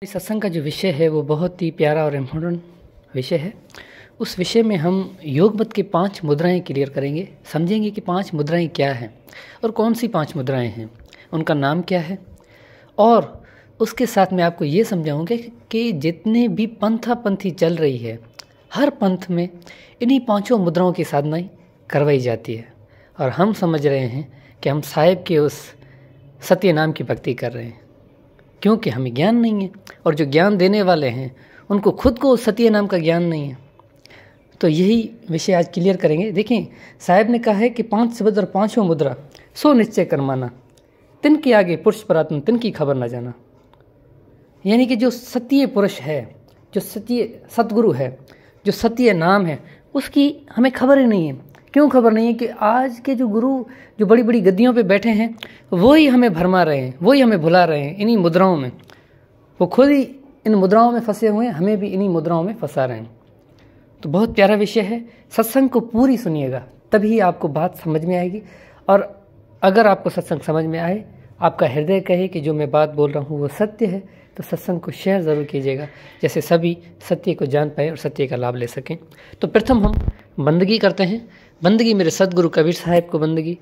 इस सत्संग का जो विषय है वो बहुत ही प्यारा और इम्पोर्टेंट विषय है। उस विषय में हम योग मत की 5 मुद्राएं क्लियर करेंगे, समझेंगे कि 5 मुद्राएं क्या हैं और कौन सी 5 मुद्राएं हैं, उनका नाम क्या है। और उसके साथ में आपको ये समझाऊंगा कि जितने भी पंथी चल रही है, हर पंथ में इन्हीं 5 मुद्राओं की साधनाएं करवाई जाती है। और हम समझ रहे हैं कि हम साहिब के उस सत्य नाम की भक्ति कर रहे हैं, क्योंकि हमें ज्ञान नहीं है और जो ज्ञान देने वाले हैं उनको खुद को सत्य नाम का ज्ञान नहीं है। तो यही विषय आज क्लियर करेंगे। देखें, साहिब ने कहा है कि 5 शब्द और 5 मुद्रा सो निश्चय कर माना, तिन के आगे पुरुष परात्म तिन की खबर न जाना। यानी कि जो सत्य पुरुष है, जो सत्य सतगुरु है, जो सत्य नाम है, उसकी हमें खबर ही नहीं है। क्यों खबर नहीं है? कि आज के जो गुरु जो बड़ी बड़ी गद्दियों पे बैठे हैं वो ही हमें भरमा रहे हैं, वो ही हमें भुला रहे हैं इन्हीं मुद्राओं में। वो खुद ही इन मुद्राओं में फंसे हुए हैं, हमें भी इन्हीं मुद्राओं में फंसा रहे हैं। तो बहुत प्यारा विषय है, सत्संग को पूरी सुनिएगा तभी आपको बात समझ में आएगी। और अगर आपको सत्संग समझ में आए, आपका हृदय कहे कि जो मैं बात बोल रहा हूँ वो सत्य है, तो सत्संग को शेयर ज़रूर कीजिएगा, जैसे सभी सत्य को जान पाए और सत्य का लाभ ले सकें। तो प्रथम हम बंदगी करते हैं। बंदगी मेरे सदगुरु कबीर साहिब को बंदगी,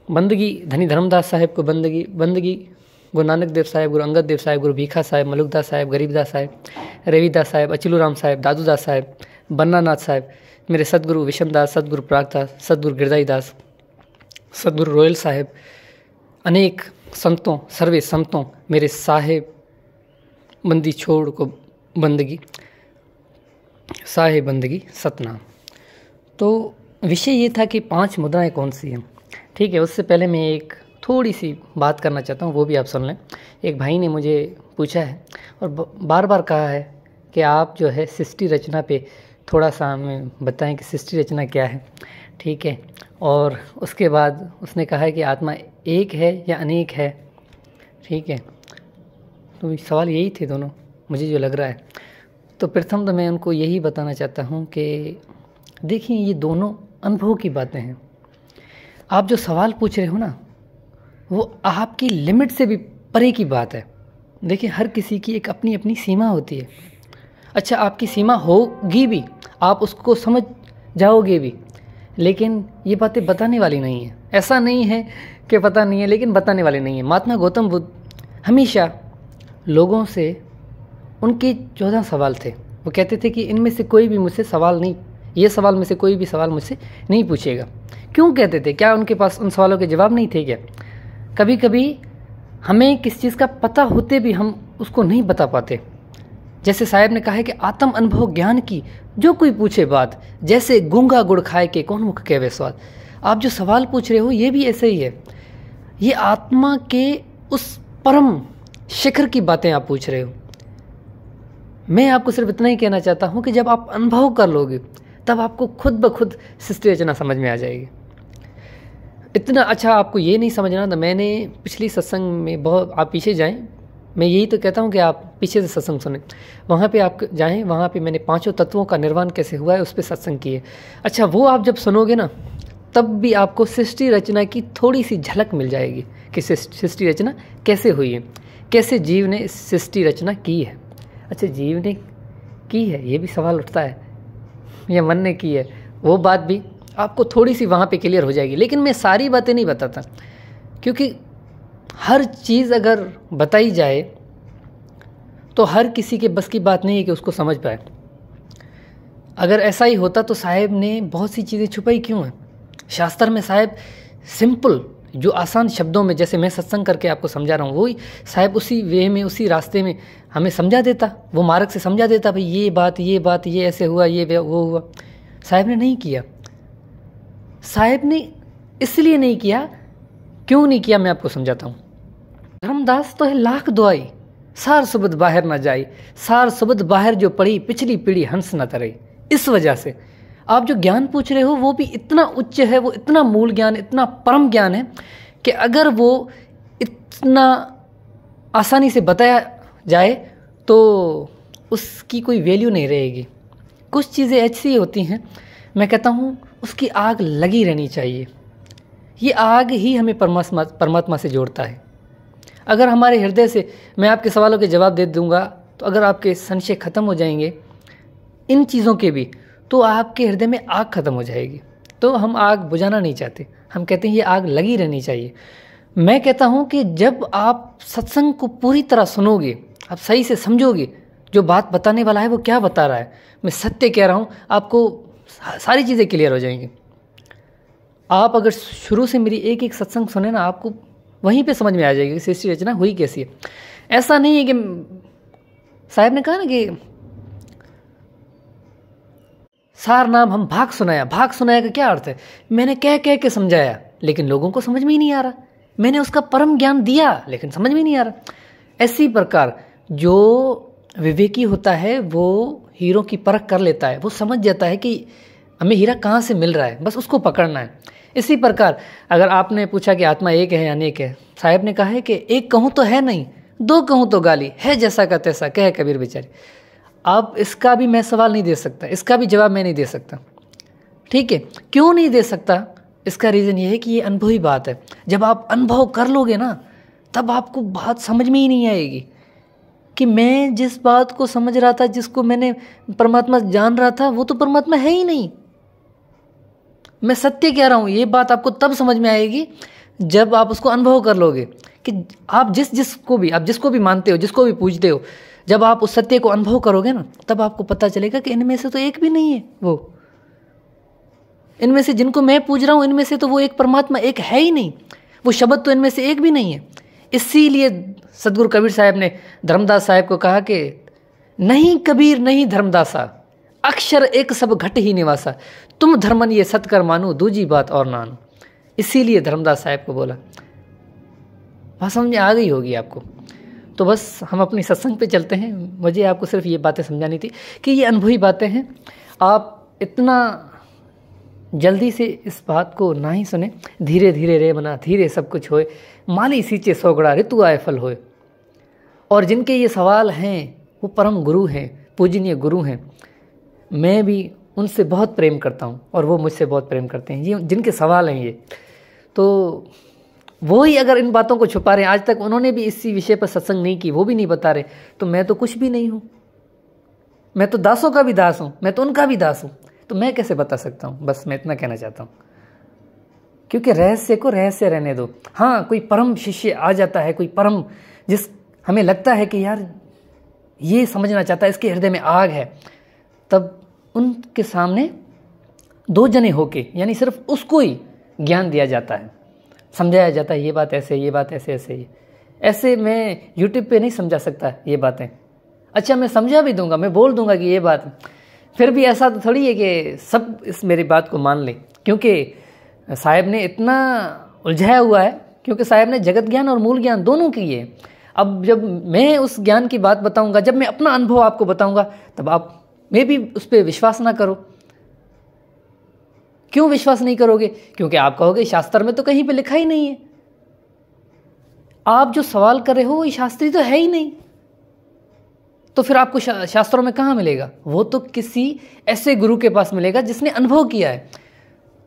बंदगी धनी धर्मदास साहिब को बंदगी, बंदगी गुरु नानक देव साहिब, गुरु अंगद देव साहिब, गुरु भीखा साहिब, मलुकदास साहिब, गरीबदास साहिब, रविदास साहिब, अचलूराम साहिब, दादूदास साहिब, बन्नानाथ साहिब, मेरे सदगुरु विषमदास, सदगुरु प्रागदास, सदगुरु गिरदाई दास, सदगुरु रोयल साहिब, अनेक संतों, सर्वे संतों, मेरे साहिब बंदी छोड़ को बंदगी, साहिब बंदगी सतनाम। तो विषय ये था कि 5 मुद्राएं कौन सी हैं। ठीक है, उससे पहले मैं एक थोड़ी सी बात करना चाहता हूँ, वो भी आप सुन लें। एक भाई ने मुझे पूछा है और बार बार कहा है कि आप जो है सृष्टि रचना पे थोड़ा सा हमें बताएं कि सृष्टि रचना क्या है। ठीक है, और उसके बाद उसने कहा है कि आत्मा एक है या अनेक है। ठीक है, तो सवाल यही थे दोनों, मुझे जो लग रहा है। तो प्रथम तो मैं उनको यही बताना चाहता हूँ कि देखिए, ये दोनों अनुभव की बातें हैं। आप जो सवाल पूछ रहे हो ना, वो आपकी लिमिट से भी परे की बात है। देखिए, हर किसी की एक अपनी अपनी सीमा होती है। अच्छा, आपकी सीमा होगी भी, आप उसको समझ जाओगे भी, लेकिन ये बातें बताने वाली नहीं है। ऐसा नहीं है कि पता नहीं है, लेकिन बताने वाली नहीं है। महात्मा गौतम बुद्ध हमेशा लोगों से, उनके 14 सवाल थे, वो कहते थे कि इनमें से कोई भी मुझसे सवाल नहीं, ये सवाल में से कोई भी सवाल मुझसे नहीं पूछेगा। क्यों कहते थे? क्या उनके पास उन सवालों के जवाब नहीं थे क्या? कभी कभी हमें किस चीज़ का पता होते भी हम उसको नहीं बता पाते। जैसे साहिब ने कहा है कि आत्म अनुभव ज्ञान की जो कोई पूछे बात, जैसे गूंगा गुड़ खाए के कौन मुख कहवे स्वाद। आप जो सवाल पूछ रहे हो ये भी ऐसे ही है। ये आत्मा के उस परम शिखर की बातें आप पूछ रहे हो। मैं आपको सिर्फ इतना ही कहना चाहता हूँ कि जब आप अनुभव कर लोगे तब आपको खुद ब खुद सृष्टि रचना समझ में आ जाएगी। इतना अच्छा आपको ये नहीं समझना था। मैंने पिछली सत्संग में बहुत, आप पीछे जाएं, मैं यही तो कहता हूँ कि आप पीछे से सत्संग सुने, वहाँ पे आप जाएं, वहाँ पे मैंने 5 तत्वों का निर्माण कैसे हुआ है उस पर सत्संग किए। अच्छा, वो आप जब सुनोगे ना, तब भी आपको सृष्टि रचना की थोड़ी सी झलक मिल जाएगी कि सृष्टि रचना कैसे हुई है, कैसे जीव ने सृष्टि रचना की है। अच्छा, जीव ने की है, ये भी सवाल उठता है, या मन ने की है, वो बात भी आपको थोड़ी सी वहाँ पे क्लियर हो जाएगी। लेकिन मैं सारी बातें नहीं बताता, क्योंकि हर चीज़ अगर बताई जाए तो हर किसी के बस की बात नहीं है कि उसको समझ पाए। अगर ऐसा ही होता तो साहिब ने बहुत सी चीज़ें छुपाई क्यों हैं? शास्त्र में साहिब सिंपल, जो आसान शब्दों में, जैसे मैं सत्संग करके आपको समझा रहा हूँ, वही साहिब उसी वे में, उसी रास्ते में हमें समझा देता, वो मार्ग से समझा देता, भाई ये बात ये ऐसे हुआ, ये वो हुआ। साहिब ने नहीं किया। साहिब ने इसलिए नहीं किया, क्यों नहीं किया मैं आपको समझाता हूँ। धर्मदास तो है लाख दुआई, सार सुबद बाहर ना जाई, सार सुबद बाहर जो पड़ी, पिछली पीढ़ी हंस न तरई। इस वजह से आप जो ज्ञान पूछ रहे हो वो भी इतना उच्च है, वो इतना मूल ज्ञान, इतना परम ज्ञान है कि अगर वो इतना आसानी से बताया जाए तो उसकी कोई वैल्यू नहीं रहेगी। कुछ चीज़ें ऐसी होती हैं, मैं कहता हूँ उसकी आग लगी रहनी चाहिए। ये आग ही हमें परमात्मा से जोड़ता है। अगर हमारे हृदय से मैं आपके सवालों के जवाब दे दूंगा, तो अगर आपके संशय खत्म हो जाएंगे इन चीज़ों के भी, तो आपके हृदय में आग खत्म हो जाएगी। तो हम आग बुझाना नहीं चाहते, हम कहते हैं ये आग लगी रहनी चाहिए। मैं कहता हूँ कि जब आप सत्संग को पूरी तरह सुनोगे, आप सही से समझोगे जो बात बताने वाला है वो क्या बता रहा है, मैं सत्य कह रहा हूँ, आपको सारी चीज़ें क्लियर हो जाएंगी। आप अगर शुरू से मेरी एक एक सत्संग सुने ना, आपको वहीं पे समझ में आ जाएगी कि सृष्टि रचना हुई कैसी है। ऐसा नहीं है कि साहब ने कहा ना कि सार नाम हम भाग सुनाया। भाग सुनाया का क्या अर्थ है? मैंने कह के समझाया, लेकिन लोगों को समझ में ही नहीं आ रहा। मैंने उसका परम ज्ञान दिया, लेकिन समझ में नहीं आ रहा। ऐसी प्रकार जो विवेकी होता है वो हीरों की परख कर लेता है, वो समझ जाता है कि हमें हीरा कहाँ से मिल रहा है, बस उसको पकड़ना है। इसी प्रकार अगर आपने पूछा कि आत्मा एक है या अनेक है, साहब ने कहा है कि एक कहूँ तो है नहीं, दो कहूँ तो गाली है, जैसा का तैसा कहे कबीर बेचारे। अब इसका भी मैं सवाल नहीं दे सकता, इसका भी जवाब मैं नहीं दे सकता। ठीक है, क्यों नहीं दे सकता? इसका रीज़न ये है कि ये अनुभवी बात है। जब आप अनुभव कर लोगे ना, तब आपको बात समझ में ही नहीं आएगी कि मैं जिस बात को समझ रहा था, जिसको मैंने परमात्मा जान रहा था, वो तो परमात्मा है ही नहीं। मैं सत्य कह रहा हूँ, ये बात आपको तब समझ में आएगी जब आप उसको अनुभव कर लोगे कि आप जिसको भी मानते हो, जिसको भी पूजते हो, जब आप उस सत्य को अनुभव करोगे ना, तब आपको पता चलेगा कि इनमें से तो एक भी नहीं है वो। इनमें से जिनको मैं पूज रहा हूँ, इनमें से तो वो एक परमात्मा एक है ही नहीं। वो शब्द तो इनमें से एक भी नहीं है। इसीलिए सदगुरु कबीर साहब ने धर्मदास साहब को कहा कि नहीं कबीर नहीं धर्मदासा, अक्षर एक सब घट ही निवासा, तुम धर्मन ये सतकर मानो, दूजी बात और नानो। इसीलिए धर्मदास साहब को बोला। बात समझ में आ गई होगी आपको। तो बस हम अपनी सत्संग पे चलते हैं। मुझे आपको सिर्फ ये बातें समझानी थी कि ये अनुभवी बातें हैं। आप इतना जल्दी से इस बात को ना ही सुने। धीरे धीरे रे मना धीरे सब कुछ होए, माली सींचे सौगड़ा ऋतु आए फल होए। और जिनके ये सवाल हैं वो परम गुरु हैं, पूजनीय गुरु हैं। मैं भी उनसे बहुत प्रेम करता हूँ और वो मुझसे बहुत प्रेम करते हैं। ये जिनके सवाल हैं ये, तो वो ही अगर इन बातों को छुपा रहे हैं, आज तक उन्होंने भी इसी विषय पर सत्संग नहीं की, वो भी नहीं बता रहे, तो मैं तो कुछ भी नहीं हूँ। मैं तो दासों का भी दास हूँ, मैं तो उनका भी दास हूँ, तो मैं कैसे बता सकता हूँ? बस मैं इतना कहना चाहता हूँ। क्योंकि रहस्य को रहस्य रहने दो। हाँ, कोई परम शिष्य आ जाता है, कोई परम जिस हमें लगता है कि यार ये समझना चाहता है, इसके हृदय में आग है, तब उनके सामने दो जने होके, यानी सिर्फ उसको ही ज्ञान दिया जाता है, समझाया जाता है। ये बात ऐसे, ये बात ऐसे, ऐसे मैं यूट्यूब पे नहीं समझा सकता ये बातें। अच्छा, मैं समझा भी दूंगा, मैं बोल दूंगा कि ये बात, फिर भी ऐसा तो थोड़ी है कि सब इस मेरी बात को मान लें, क्योंकि साहब ने इतना उलझाया हुआ है, क्योंकि साहब ने जगत ज्ञान और मूल ज्ञान दोनों किए। अब जब मैं उस ज्ञान की बात बताऊंगा, जब मैं अपना अनुभव आपको बताऊंगा, तब आप में भी उस पर विश्वास ना करो। क्यों विश्वास नहीं करोगे? क्योंकि आप कहोगे शास्त्र में तो कहीं पे लिखा ही नहीं है। आप जो सवाल कर रहे हो वो शास्त्री तो है ही नहीं, तो फिर आपको शास्त्रों में कहाँ मिलेगा? वो तो किसी ऐसे गुरु के पास मिलेगा जिसने अनुभव किया है।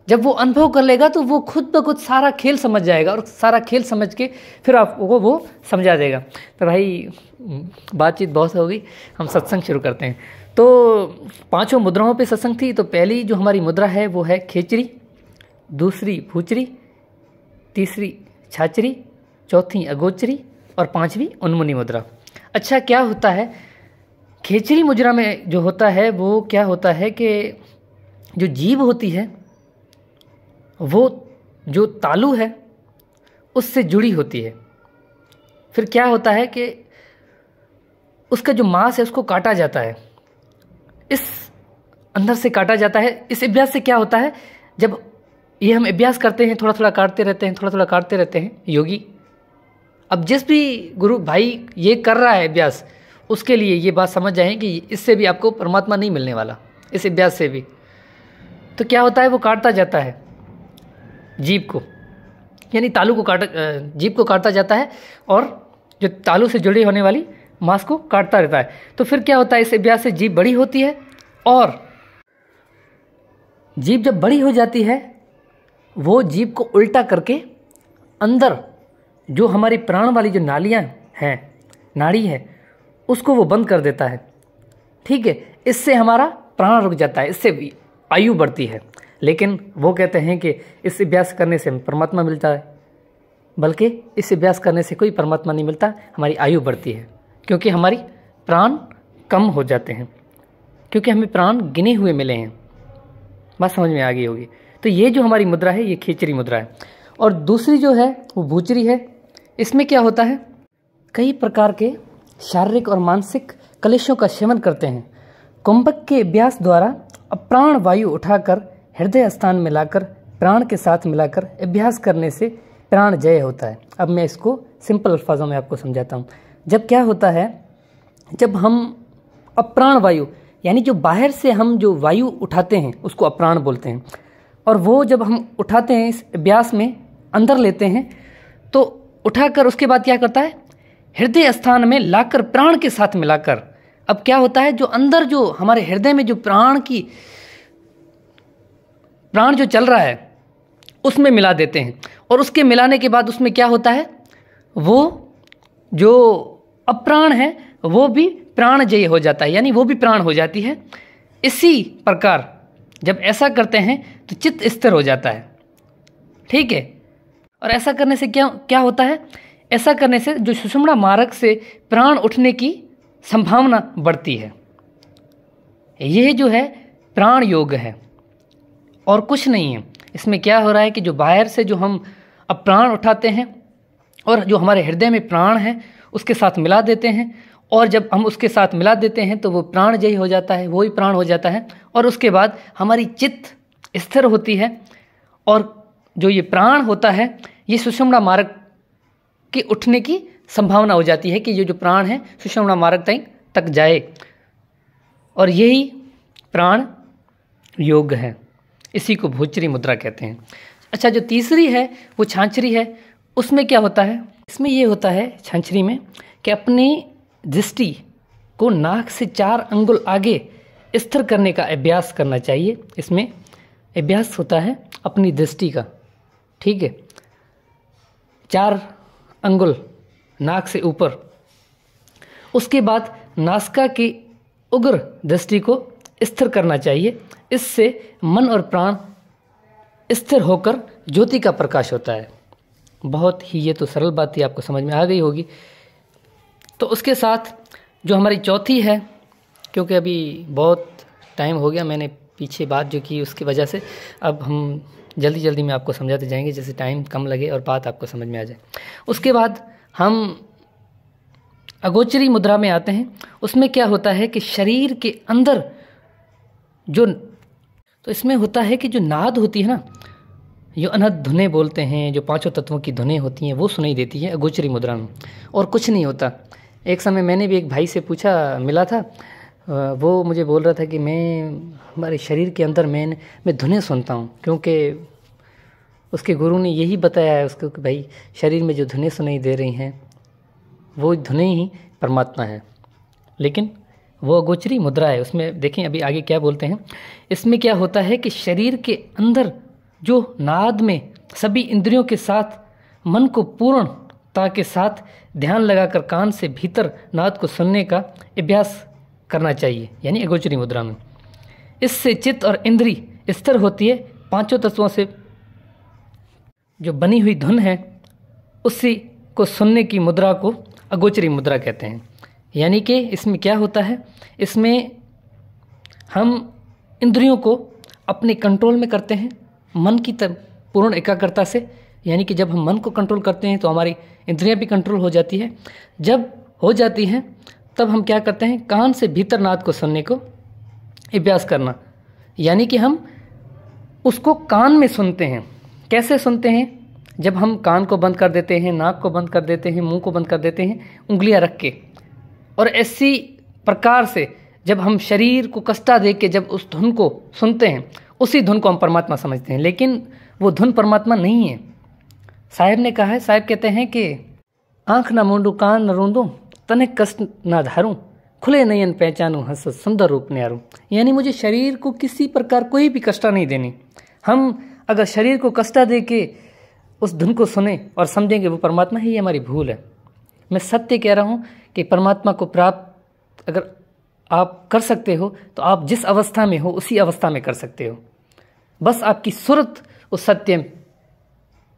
जब वो अनुभव कर लेगा तो वो खुद ब खुद सारा खेल समझ जाएगा, और सारा खेल समझ के फिर आपको वो समझा देगा। तो भाई बातचीत बहुत हो गई, हम सत्संग शुरू करते हैं। तो 5 मुद्राओं पे सत्संग थी। तो पहली जो हमारी मुद्रा है वो है खेचरी, दूसरी भूचरी, तीसरी छाचरी, चौथी अगोचरी और 5वीं उन्मुनी मुद्रा। अच्छा, क्या होता है खेचरी मुद्रा में? जो होता है वो क्या होता है कि जो जीभ होती है वो जो तालु है उससे जुड़ी होती है। फिर क्या होता है कि उसका जो मांस है उसको काटा जाता है, इस अंदर से काटा जाता है। इस अभ्यास से क्या होता है, जब ये हम अभ्यास करते हैं, थोड़ा थोड़ा काटते रहते हैं, थोड़ा थोड़ा काटते रहते हैं योगी। अब जिस भी गुरु भाई ये कर रहा है अभ्यास, उसके लिए ये बात समझ जाए कि इससे भी आपको परमात्मा नहीं मिलने वाला, इस अभ्यास से भी। तो क्या होता है, वो काटता जाता है जीभ को, यानी तालू को जीभ को काटता जाता है और जो तालू से जुड़ी होने वाली मांस को काटता रहता है। तो फिर क्या होता है, इस अभ्यास से जीभ बड़ी होती है, और जीभ जब बड़ी हो जाती है वो जीभ को उल्टा करके अंदर जो हमारी प्राण वाली जो नालियाँ हैं, नाड़ी है, उसको वो बंद कर देता है। ठीक है, इससे हमारा प्राण रुक जाता है, इससे भी आयु बढ़ती है। लेकिन वो कहते हैं कि इस अभ्यास करने से परमात्मा मिलता है, बल्कि इस अभ्यास करने से कोई परमात्मा नहीं मिलता, हमारी आयु बढ़ती है, क्योंकि हमारी प्राण कम हो जाते हैं, क्योंकि हमें प्राण गिने हुए मिले हैं। बात समझ में आ गई होगी। तो ये जो हमारी मुद्रा है, ये खेचरी मुद्रा है। और दूसरी जो है वो भूचरी है। इसमें क्या होता है, कई प्रकार के शारीरिक और मानसिक कलेशों का सेवन करते हैं। कुंभक के अभ्यास द्वारा अप्राण वायु उठाकर हृदय स्थान में लाकर प्राण के साथ मिलाकर अभ्यास करने से प्राण जय होता है। अब मैं इसको सिंपल अल्फाजों में आपको समझाता हूँ। जब क्या होता है, जब हम अप्राण वायु यानी जो बाहर से हम जो वायु उठाते हैं उसको अप्राण बोलते हैं, और वो जब हम उठाते हैं इस अभ्यास में अंदर लेते हैं, तो उठाकर उसके बाद क्या करता है, हृदय स्थान में लाकर प्राण के साथ मिलाकर, अब क्या होता है, जो अंदर जो हमारे हृदय में जो प्राण जो चल रहा है उसमें मिला देते हैं। और उसके मिलाने के बाद उसमें क्या होता है, वो जो अप्राण है वो भी प्राणजयी हो जाता है, यानी वो भी प्राण हो जाती है। इसी प्रकार जब ऐसा करते हैं तो चित्त स्थिर हो जाता है। ठीक है, और ऐसा करने से क्या होता है, ऐसा करने से जो सुषुम्ना मार्ग से प्राण उठने की संभावना बढ़ती है। यह जो है प्राण योग है और कुछ नहीं है। इसमें क्या हो रहा है कि जो बाहर से जो हम अब प्राण उठाते हैं और जो हमारे हृदय में प्राण है उसके साथ मिला देते हैं, और जब हम उसके साथ मिला देते हैं तो वो प्राणजयी हो जाता है, वो ही प्राण हो जाता है। और उसके बाद हमारी चित्त स्थिर होती है, और जो ये प्राण होता है ये सुषुम्ना मार्ग के उठने की संभावना हो जाती है कि ये जो प्राण है सुषुम्ना मार्ग तक जाए, और यही प्राण योग है। इसी को भूचरी मुद्रा कहते हैं। अच्छा, जो तीसरी है वो छांछरी है। उसमें क्या होता है, इसमें ये होता है छांछरी में कि अपनी दृष्टि को नाक से 4 अंगुल आगे स्थिर करने का अभ्यास करना चाहिए। इसमें अभ्यास होता है अपनी दृष्टि का। ठीक है, 4 अंगुल नाक से ऊपर, उसके बाद नासिका की उग्र दृष्टि को स्थिर करना चाहिए। इससे मन और प्राण स्थिर होकर ज्योति का प्रकाश होता है। बहुत ही, ये तो सरल बात थी, आपको समझ में आ गई होगी। तो उसके साथ जो हमारी चौथी है, क्योंकि अभी बहुत टाइम हो गया, मैंने पीछे बात जो की उसकी वजह से अब हम जल्दी में आपको समझाते जाएंगे, जैसे टाइम कम लगे और बात आपको समझ में आ जाए। उसके बाद हम अगोचरी मुद्रा में आते हैं। उसमें क्या होता है कि शरीर के अंदर तो इसमें होता है कि जो नाद होती है ना, जो अनहद धुनें बोलते हैं, जो 5 तत्वों की धुनें होती हैं, वो सुनाई देती है अगोचरी मुद्रा में, और कुछ नहीं होता। एक समय मैंने भी एक भाई से पूछा, मिला था, वो मुझे बोल रहा था कि मैं हमारे शरीर के अंदर मैं धुनें सुनता हूँ, क्योंकि उसके गुरु ने यही बताया है उसको कि भाई शरीर में जो धुनें सुनाई दे रही हैं वो धुनें ही परमात्मा है। लेकिन वो अगोचरी मुद्रा है। उसमें देखें अभी आगे क्या बोलते हैं। इसमें क्या होता है कि शरीर के अंदर जो नाद में सभी इंद्रियों के साथ मन को पूर्णता के साथ ध्यान लगाकर कान से भीतर नाद को सुनने का अभ्यास करना चाहिए, यानी अगोचरी मुद्रा में। इससे चित्त और इंद्री स्थिर होती है। 5 तत्वों से जो बनी हुई धुन है उसी को सुनने की मुद्रा को अगोचरी मुद्रा कहते हैं। यानी कि इसमें क्या होता है, इसमें हम इंद्रियों को अपने कंट्रोल में करते हैं मन की पूर्ण एकाग्रता से। यानी कि जब हम मन को कंट्रोल करते हैं तो हमारी इंद्रियां भी कंट्रोल हो जाती है। जब हो जाती हैं तब हम क्या करते हैं, कान से भीतर नाद को सुनने को अभ्यास करना। यानी कि हम उसको कान में सुनते हैं। कैसे सुनते हैं, जब हम कान को बंद कर देते हैं, नाक को बंद कर देते हैं, मुंह को बंद कर देते हैं उंगलियां रख के, और ऐसी प्रकार से जब हम शरीर को कष्टा दे के जब उस धुन को सुनते हैं, उसी धुन को हम परमात्मा समझते हैं। लेकिन वो धुन परमात्मा नहीं है। साहिब ने कहा है, साहिब कहते हैं कि आँख ना मूंदूं कान न रूंदूं तने कष्ट ना धारूं खुले नयन पहचानूं हंस सुंदर रूप न्यारूं। यानी मुझे शरीर को किसी प्रकार कोई भी कष्ट नहीं देनी। हम अगर शरीर को कष्ट दे के उस धुन को सुने और समझें कि वो परमात्मा है, ये हमारी भूल है। मैं सत्य कह रहा हूँ कि परमात्मा को प्राप्त अगर आप कर सकते हो तो आप जिस अवस्था में हो उसी अवस्था में कर सकते हो। बस आपकी सूरत उस सत्य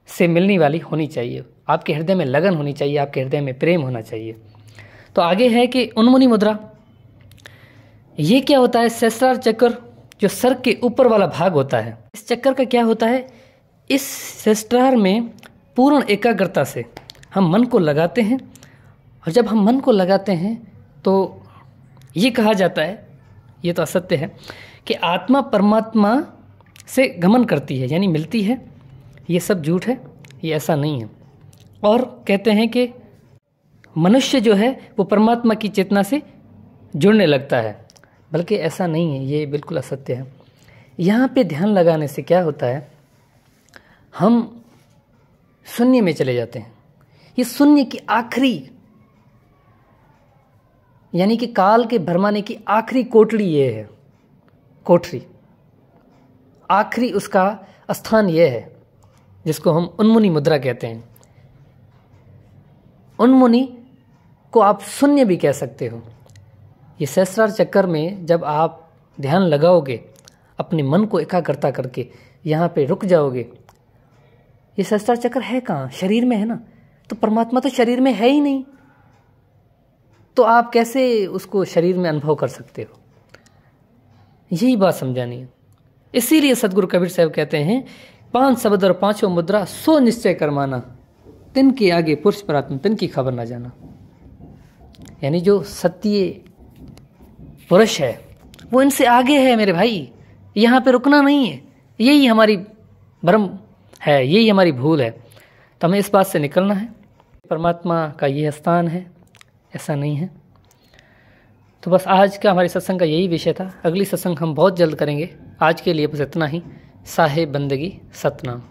से मिलने वाली होनी चाहिए, आपके हृदय में लगन होनी चाहिए, आपके हृदय में प्रेम होना चाहिए। तो आगे है कि उन्मुनि मुद्रा। ये क्या होता है? सहस्त्रार चक्र जो सर के ऊपर वाला भाग होता है, इस चक्कर का क्या होता है? इस सहस्त्रार में पूर्ण एकाग्रता से हम मन को लगाते हैं, और जब हम मन को लगाते हैं तो ये कहा जाता है, ये तो असत्य है, कि आत्मा परमात्मा से गमन करती है, यानी मिलती है। ये सब झूठ है, ये ऐसा नहीं है। और कहते हैं कि मनुष्य जो है वो परमात्मा की चेतना से जुड़ने लगता है, बल्कि ऐसा नहीं है, ये बिल्कुल असत्य है। यहाँ पे ध्यान लगाने से क्या होता है, हम शून्य में चले जाते हैं। ये शून्य की आखिरी, यानी कि काल के भरमाने की आखिरी कोठरी ये है, कोठरी, आखिरी उसका स्थान ये है, जिसको हम उन्मुनि मुद्रा कहते हैं। उन्मुनि को आप शून्य भी कह सकते हो। ये सहस्त्रार चक्कर में जब आप ध्यान लगाओगे, अपने मन को एकाग्रता करके यहाँ पे रुक जाओगे, ये सहस्त्रार चक्र है कहाँ? शरीर में है ना। तो परमात्मा तो शरीर में है ही नहीं, तो आप कैसे उसको शरीर में अनुभव कर सकते हो? यही बात समझानी है। इसीलिए सदगुरु कबीर साहब कहते हैं, 5 शब्द और 5 मुद्रा सो निश्चय करमाना, तिन के आगे पुरुष परात्म तिन की खबर ना जाना। यानी जो सत्य पुरुष है वो इनसे आगे है मेरे भाई, यहाँ पे रुकना नहीं है। यही हमारी भ्रम है, यही हमारी भूल है। तो हमें इस बात से निकलना है, परमात्मा का ये स्थान है, ऐसा नहीं है। तो बस आज का हमारे सत्संग का यही विषय था। अगली सत्संग हम बहुत जल्द करेंगे। आज के लिए बस इतना ही। साहेब बंदगी सतनाम।